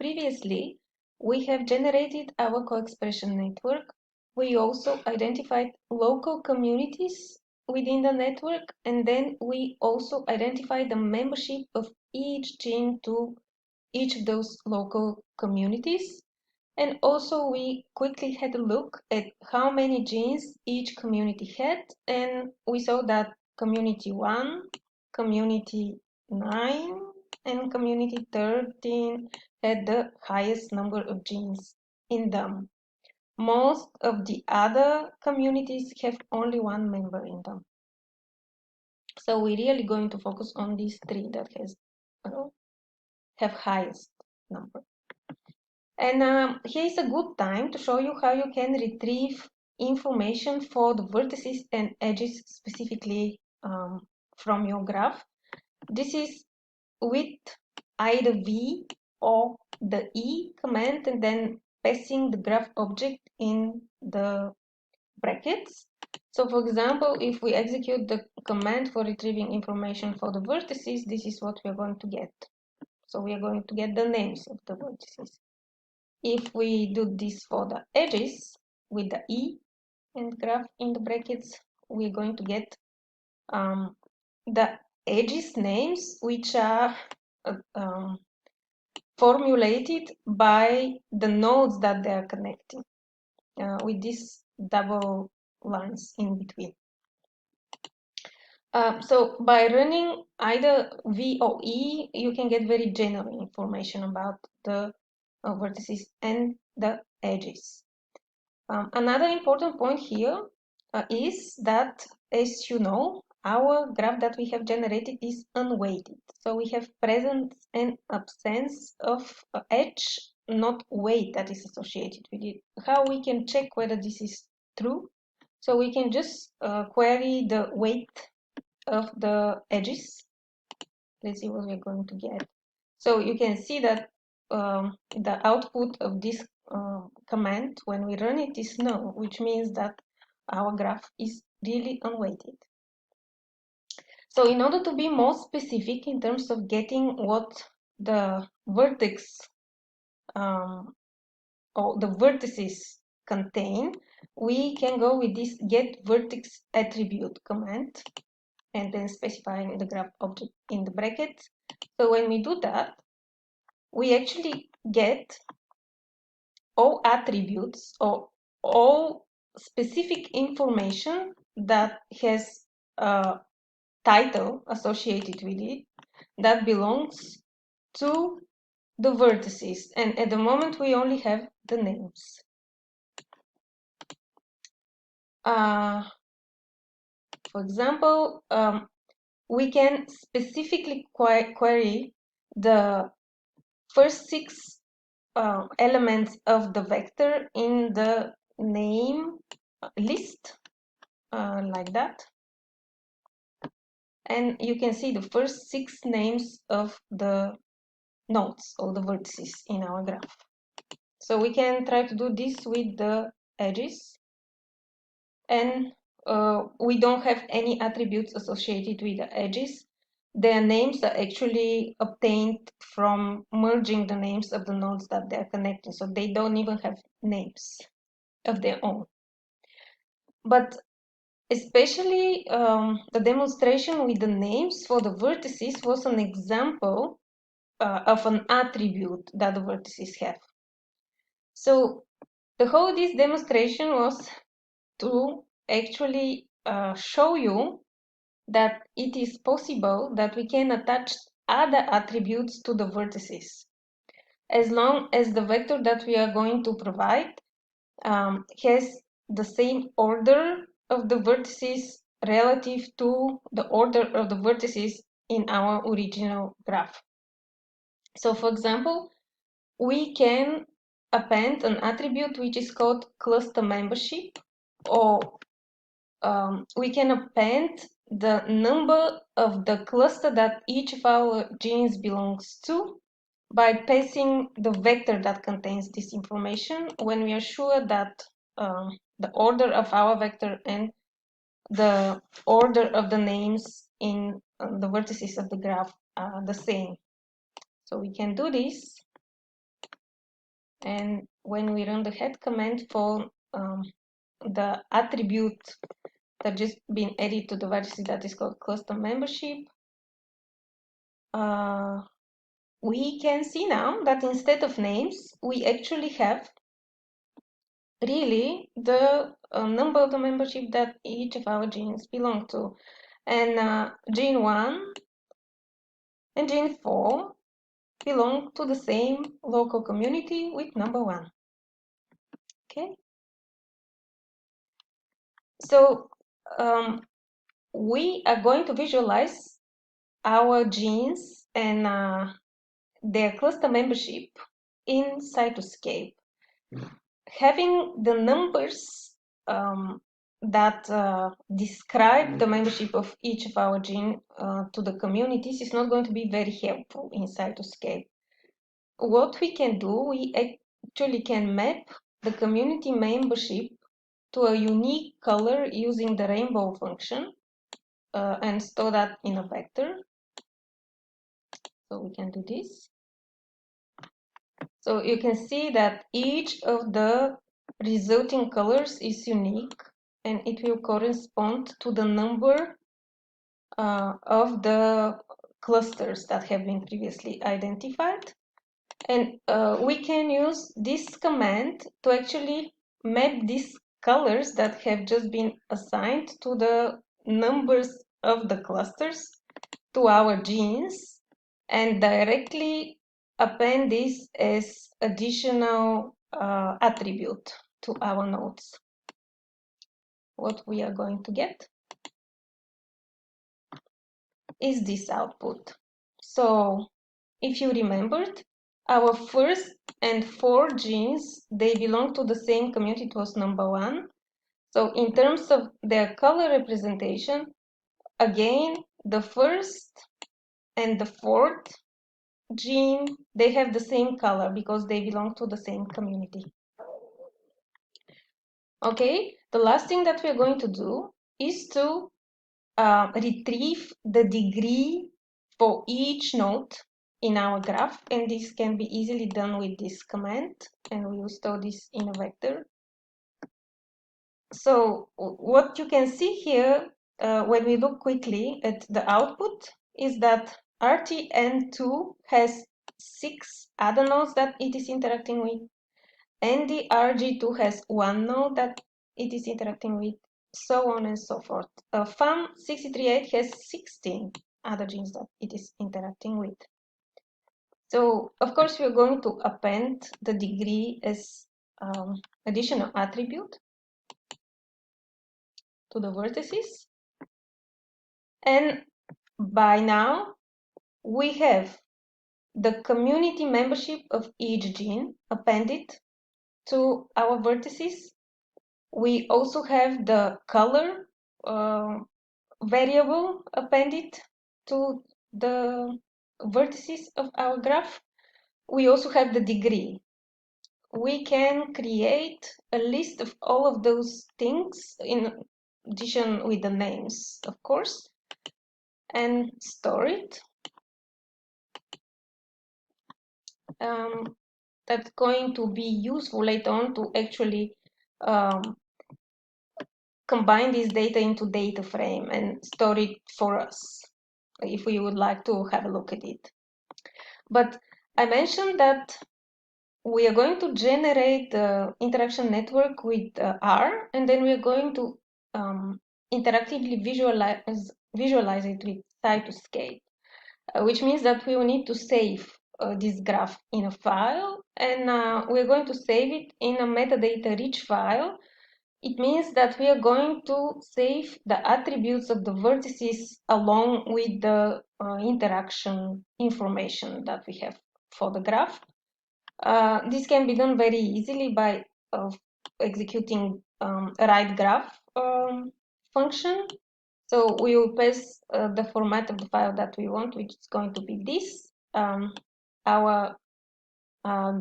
previously, we have generated our co-expression network. We also identified local communities within the network, and then we also identified the membership of each gene to each of those local communities. And also we quickly had a look at how many genes each community had, and we saw that community 1, community 9, and community 13 had the highest number of genes in them. Most of the other communities have only one member in them. So we're really going to focus on these three that have highest number. And here's a good time to show you how you can retrieve information for the vertices and edges specifically from your graph. This is with either V or the E command and then passing the graph object in the brackets. So for example, if we execute the command for retrieving information for the vertices, this is what we are going to get. So we are going to get the names of the vertices. If we do this for the edges with the E and graph in the brackets, we're going to get the edges names, which are formulated by the nodes that they are connecting with these double lines in between. So by running either V or E, you can get very general information about the vertices and the edges. Another important point here is that, as you know, our graph that we have generated is unweighted. So we have presence and absence of edge, not weight that is associated with it. How we can check whether this is true? So we can just query the weight of the edges. Let's see what we're going to get. So you can see that the output of this command when we run it is null, which means that our graph is really unweighted. So in order to be more specific in terms of getting what the vertex or the vertices contain, we can go with this get vertex attribute command and then specifying the graph object in the brackets. So when we do that, we actually get all attributes or all specific information that has a title associated with it that belongs to the vertices. And at the moment, we only have the names. For example, we can specifically query the first 6 elements of the vector in the name list, like that. And you can see the first 6 names of the nodes or the vertices in our graph. So we can try to do this with the edges. And we don't have any attributes associated with the edges. Their names are actually obtained from merging the names of the nodes that they're connecting. So they don't even have names of their own. But especially the demonstration with the names for the vertices was an example of an attribute that the vertices have. So the whole this demonstration was to actually show you that it is possible that we can attach other attributes to the vertices, as long as the vector that we are going to provide has the same order of the vertices relative to the order of the vertices in our original graph. So for example, we can append an attribute which is called cluster membership, or we can append the number of the cluster that each of our genes belongs to by passing the vector that contains this information when we are sure that the order of our vector and the order of the names in the vertices of the graph are the same. So we can do this And when we run the head command for the attribute that just been added to the vertices that is called custom membership, we can see now that instead of names, we actually have really the number of the membership that each of our genes belong to. And gene 1 and gene 4 belong to the same local community with number 1. Okay? So we are going to visualize our genes and their cluster membership in Cytoscape. Having the numbers that describe the membership of each of our gene to the communities is not going to be very helpful in Cytoscape. What we can do, we actually can map the community membership to a unique color using the rainbow function and store that in a vector. So we can do this. So you can see that each of the resulting colors is unique and it will correspond to the number of the clusters that have been previously identified. And we can use this command to actually map these colors that have just been assigned to the numbers of the clusters to our genes and directly append this as additional attribute to our nodes. What we are going to get is this output. So if you remembered, our first and 4 genes, they belong to the same community. It was number 1. So in terms of their color representation, again, the first and the 4th gene, they have the same color because they belong to the same community. Okay, the last thing that we're going to do is to retrieve the degree for each node in our graph, and this can be easily done with this command, and we will store this in a vector. So what you can see here when we look quickly at the output is that RTN2 has 6 other nodes that it is interacting with, and the RG2 has 1 node that it is interacting with, so on and so forth. FAM638 has 16 other genes that it is interacting with. So, of course, we're going to append the degree as additional attribute to the vertices. And by now, we have the community membership of each gene appended to our vertices. We also have the color variable appended to the vertices of our graph. We also have the degree. We can create a list of all of those things in addition with the names, of course, and store it. That's going to be useful later on to actually combine this data into data frame and store it for us if we would like to have a look at it. But I mentioned that we are going to generate the interaction network with R, and then we are going to interactively visualize it with Cytoscape, which means that we will need to save this graph in a file, and we're going to save it in a metadata-rich file. It means that we are going to save the attributes of the vertices along with the interaction information that we have for the graph. This can be done very easily by executing a write graph function. So we will pass the format of the file that we want, which is going to be this, our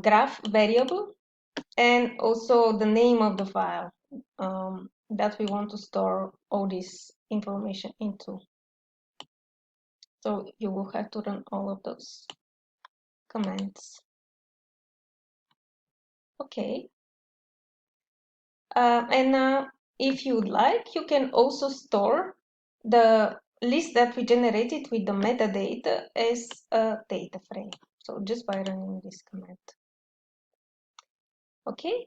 graph variable, and also the name of the file that we want to store all this information into. So you will have to run all of those commands. Okay. And if you would like, you can also store the list that we generated with the metadata as a data frame. So just by running this command. Okay,